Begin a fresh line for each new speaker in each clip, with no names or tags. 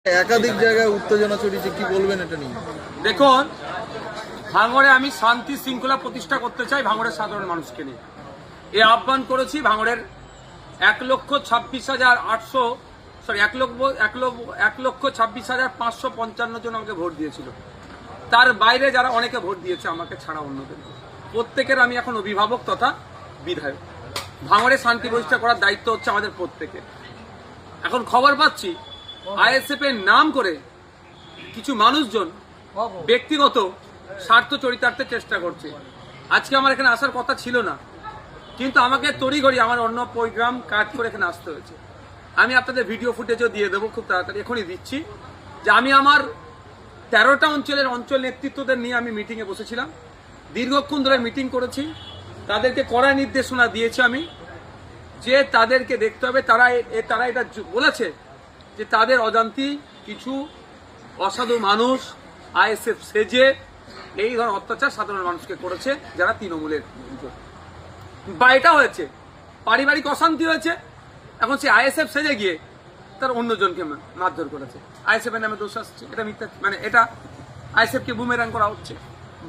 একাধিক জায়গায় উত্তেজনা ছড়িয়েছে, কি বলবেন এটা নিয়ে?
দেখুন, ভাঙড়ে আমি শান্তি শৃঙ্খলা প্রতিষ্ঠা করতে চাই ভাঙড়ের সাধারণ মানুষকে নিয়ে। এই আহ্বান করেছি ভাঙড়ের 1,26,555 জন আমাকে ভোট দিয়েছিল। তার বাইরে যারা অনেকে ভোট দিয়েছে আমাকে ছাড়া অন্যদের, প্রত্যেকের আমি এখন অভিভাবক তথা বিধায়ক। ভাঙড়ে শান্তি প্রতিষ্ঠা করার দায়িত্ব হচ্ছে আমাদের প্রত্যেকের। এখন খবর পাচ্ছি আইএসএফ এর নাম করে কিছু মানুষজন ব্যক্তিগত স্বার্থ চরিতার্থের চেষ্টা করছে। আজকে আমার এখানে আসার কথা ছিল না, কিন্তু আমাকে তড়িঘড়ি আমার অন্য প্রোগ্রাম কাজ করে এখানে আসতে হয়েছে। আমি আপনাদের ভিডিও ফুটেজও দিয়ে দেবো খুব তাড়াতাড়ি, এখনই দিচ্ছি, যে আমি আমার 13টা অঞ্চল নেতৃত্বদের নিয়ে আমি মিটিংয়ে বসেছিলাম। দীর্ঘক্ষণ ধরে মিটিং করেছি, তাদেরকে কড়া নির্দেশনা দিয়েছি আমি, যে তাদেরকে দেখতে হবে। তারা এটা বলেছে যে তাদের অজান্তি কিছু অসাধু মানুষ আইএসএফ সেজে এই ধরনের অত্যাচার সাধারণ মানুষকে করেছে, যারা তৃণমূলের। বা এটা হয়েছে পারিবারিক অশান্তি হয়েছে, এখন সে আইএসএফ সেজে গিয়ে তার অন্যজনকে মারধর করেছে। আইএসএফ এর নামে দোষ আসছে, এটা মিথ্যা, মানে এটা আইএসএফ কে বুমেরাং করা হচ্ছে।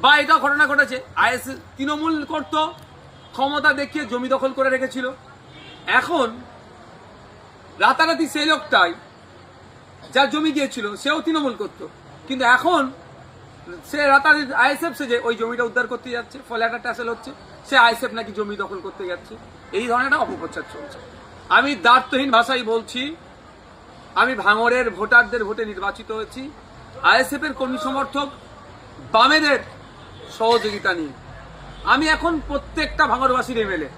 বা এটা ঘটনা ঘটেছে আইএসএফ তৃণমূল করতো, ক্ষমতা দেখিয়ে জমি দখল করে রেখেছিল। এখন রাতারাতি সেই লোকটাই যার জমি গিয়েছিল সেও তৃণমূল করতো, কিন্তু এখন সে রাতারাতি আইএসএফ সেজে ওই জমিটা উদ্ধার করতে যাচ্ছে, ফলে একটা ট্যাসেল হচ্ছে, সে আইএসএফ নাকি জমি দখল করতে যাচ্ছে। এই ধরনের একটা অপপ্রচার চলছে। আমি দ্বার্থহীন ভাষায় বলছি, আমি ভাঙড়ের ভোটারদের ভোটে নির্বাচিত হয়েছি আইএসএফ এর কর্মী সমর্থক বামেদের সহযোগিতা নিয়ে। আমি এখন প্রত্যেকটা ভাঙড়বাসীর এমএলএ,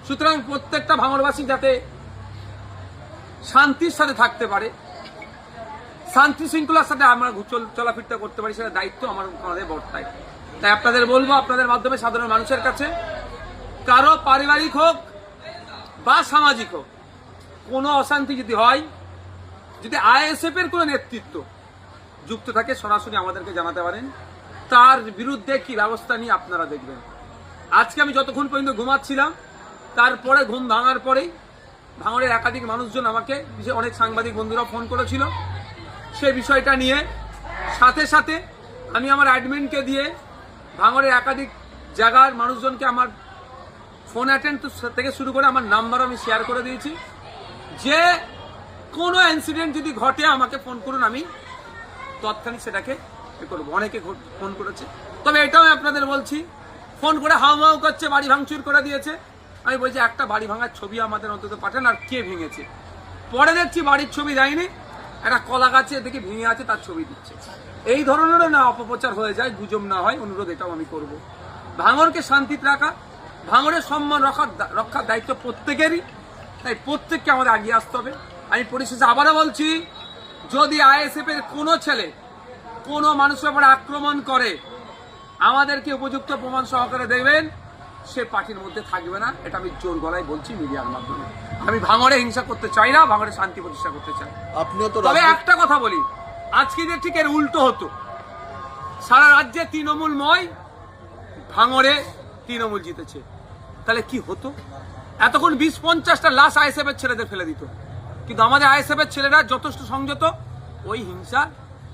সুতরাং প্রত্যেকটা ভাঙড়বাসী যাতে শান্তির সাথে থাকতে পারে, শান্তি শৃঙ্খলার সাথে আমরা চলাফিরতে করতে পারি, সেটা দায়িত্ব আমাদের বর্তায়। তাই আপনাদের বলবো, আপনাদের মাধ্যমে সাধারণ মানুষের কাছে, কারো পারিবারিক হোক বা সামাজিক হোক কোনো অশান্তি যদি হয়, যদি আইএসএফ এর কোনো নেতৃত্ব যুক্ত থাকে, সরাসরি আমাদেরকে জানাতে পারেন। তার বিরুদ্ধে কি ব্যবস্থা নিয়ে আপনারা দেখবেন। আজকে আমি যতক্ষণ পর্যন্ত ঘুমাচ্ছিলাম, তারপরে ঘুম ভাঙার পরেই ভাঙড়ের একাধিক মানুষজন আমাকে, অনেক সাংবাদিক বন্ধুরা ফোন করেছিল সে বিষয়টা নিয়ে। সাথে সাথে আমি আমার অ্যাডমিনকে দিয়ে ভাঙড়ের একাধিক জায়গার মানুষজনকে আমার ফোন অ্যাটেন্ড থেকে শুরু করে আমার নাম্বার আমি শেয়ার করে দিয়েছি, যে কোনো ইনসিডেন্ট যদি ঘটে আমাকে ফোন করুন, আমি তৎক্ষণিক সেটাকে করবো। অনেকে ফোন করেছে, তবে এটাও আপনাদের বলছি, ফোন করে হাউ করছে, বাড়ি ভাঙচুর করে দিয়েছে। আমি বলছি একটা বাড়ি ভাঙার ছবি আমাদের অন্তত পাঠান, আর কে ভেঙেছে। পরে দেখছি বাড়ির ছবি দেয়নি, একটা কলা গাছে দেখে ভেঙে আছে তার ছবি দিচ্ছে। এই ধরনেরও না অপপ্রচার হয়ে যায়, গুজব না হয়, অনুরোধ এটাও আমি করব। ভাঙড়কে শান্তিতে রাখা, ভাঙড়ের সম্মান রক্ষার দায়িত্ব প্রত্যেকেরই, তাই প্রত্যেককে আমাদের এগিয়ে আসতে হবে। আমি পরিশেষে আবারও বলছি, যদি আইএসএফ এর কোনো ছেলে কোনো মানুষের উপর আক্রমণ করে, আমাদেরকে উপযুক্ত প্রমাণ সহকারে দেবেন, সে পার্টির মধ্যে থাকবে না। এটা আমি জোর গলায় বলছি মিডিয়ার মাধ্যমে। আমি ভাঙড়ে হিংসা করতে চাই না, ভাঙড়ে শান্তি প্রতিষ্ঠা করতে চাই। তবে একটা কথা বলি, আজকে যে ঠিক এর উল্টো হতো, সারা রাজ্যে তৃণমূলময়, ভাঙড়ে তৃণমূল জিতেছে, তাহলে কি হতো? এতক্ষণ 20-50টা লাশ আইএসএফ এর ছেলেদের ফেলে দিত, কিন্তু আমাদের আইএসএফ এর ছেলেরা যথেষ্ট সংযত, ওই হিংসা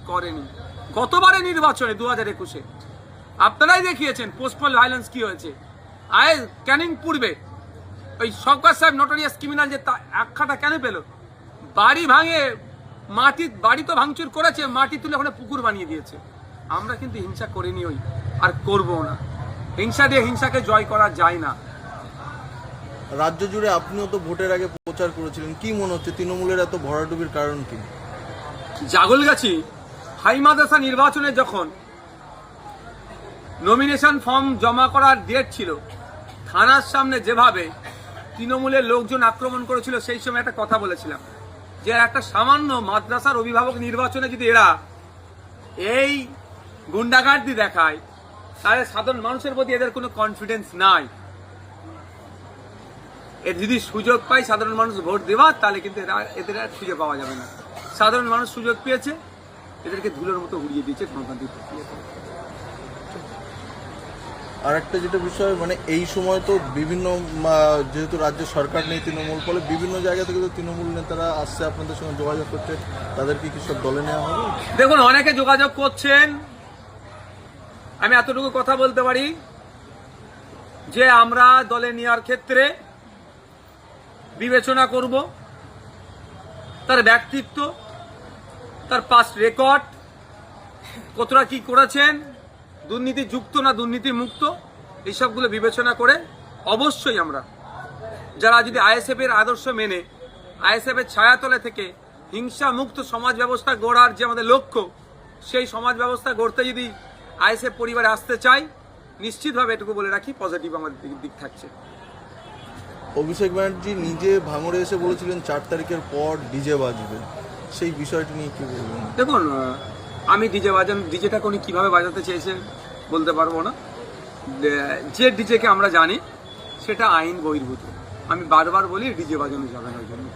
করেনি। গতবারে নির্বাচনে 2021-এ আপনারাই দেখিয়েছেন পোস্টপল ভায়োলেন্স কি হয়েছে। ক্যানিং পূর্বে ওই শওকত সাহেব নোটোরিয়াস ক্রিমিনাল যে আখ্যাটা কেন পেল? বাড়ি ভাঙে, বাড়ি তো ভাঙচুর করেছে, মাটি তুলে ওখানে পুকুর বানিয়ে দিয়েছে। আমরা কিন্তু হিংসা করিনি, ওই আর করবো না। হিংসা দিয়ে হিংসাকে জয় করা যায় না।
রাজ্য জুড়ে আপনিও তো ভোটের আগে প্রচার করেছিলেন, কি মনে হচ্ছে তৃণমূলের এত ভরাডুবির কারণ কি?
জাগলগাছি হাই মাদ্রাসা নির্বাচনে যখন নমিনেশন ফর্ম জমা করার ডেট ছিল, থানার সামনে যেভাবে তৃণমূলের লোকজন আক্রমণ করেছিল, সেই সময় একটা কথা বলেছিলাম, যে একটা সামান্য মাদ্রাসার অভিভাবক নির্বাচনে যদি এরা এই গুন্ডাগার্দি দেখায়, তাহলে সাধারণ মানুষের প্রতি এদের কোনো কনফিডেন্স নাই। এর যদি সুযোগ পায় সাধারণ মানুষ ভোট দেওয়া, তাহলে কিন্তু এদের আর খুঁজে পাওয়া যাবে না। সাধারণ মানুষ সুযোগ পেয়েছে, এদেরকে ধুলোর মতো উড়িয়ে দিয়েছে গণতান্ত্রিক প্রক্রিয়া।
আর একটা যেটা বিষয়, মানে এই সময় তো বিভিন্ন যেহেতু রাজ্য সরকার নেই তৃণমূল, ফলে বিভিন্ন জায়গা থেকে তো তৃণমূল নেতারা আসছে আপনাদের সঙ্গে যোগাযোগ করতে, তাদেরকে কি সব দলে নেওয়া হবে?
দেখুন, অনেকে যোগাযোগ করছেন। আমি এতটুকু কথা বলতে পারি যে আমরা দলে নেওয়ার ক্ষেত্রে বিবেচনা করব তার ব্যক্তিত্ব, তার পাস্ট রেকর্ড, কতটা কি করেছেন, দুর্নীতি যুক্ত না দুর্নীতি মুক্ত, এইসবগুলো বিবেচনা করে অবশ্যই আমরা যারা যদি আইএসএফ এর আদর্শ মেনে আইএসএফ এর ছায়াতলে থেকে হিংসা মুক্ত সমাজ ব্যবস্থা গড়ার যে আমাদের লক্ষ্য, সেই সমাজ ব্যবস্থা গড়তে যদি আইএসএফ পরিবারে আসতে চাই, নিশ্চিতভাবে এটুকু বলে রাখি পজিটিভ আমাদের দিক থাকছে।
অভিষেক ব্যানার্জি নিজে ভাঙড়ে এসে বলেছিলেন 4 তারিখের পর ডিজে বাজবে, সেই বিষয়টি নিয়ে কি বলবেন?
দেখুন, আমি ডিজেটাকে উনি কিভাবে বাজাতে চেয়েছেন বলতে পারবো না। যে ডিজেকে আমরা জানি সেটা আইন বহির্ভূত। আমি বারবার বলি ডিজে বাজানো যাবে না ওই জন্য।